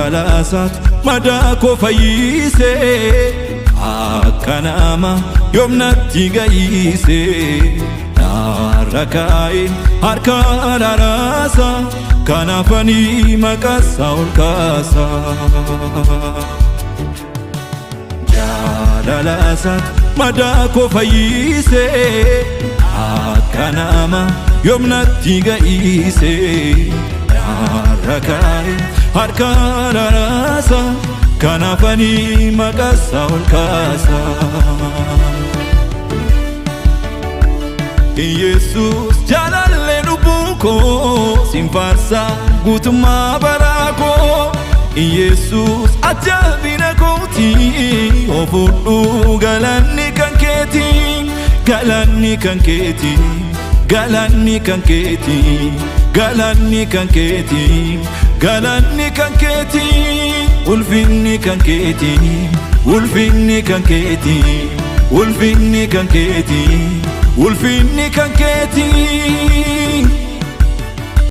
Jalalasat madako fayyise akkanama yomnatti gayise narakae harka rarasa kanafani makasa olkasa Jalalasat madako fayyise akkanama yomnatti gayise narakae harka rarasa kanafani makasa olkasa Jesus jalalle lubuko simfarsa gutuma barako Jesus ajabina koti ofudu galanni kanketi galanni kanketi galanni kanketi galanni kanketi galanni kanketi ulfinni kanketi ulfinni kanketi ulfinni kanketi ulfinni kanketi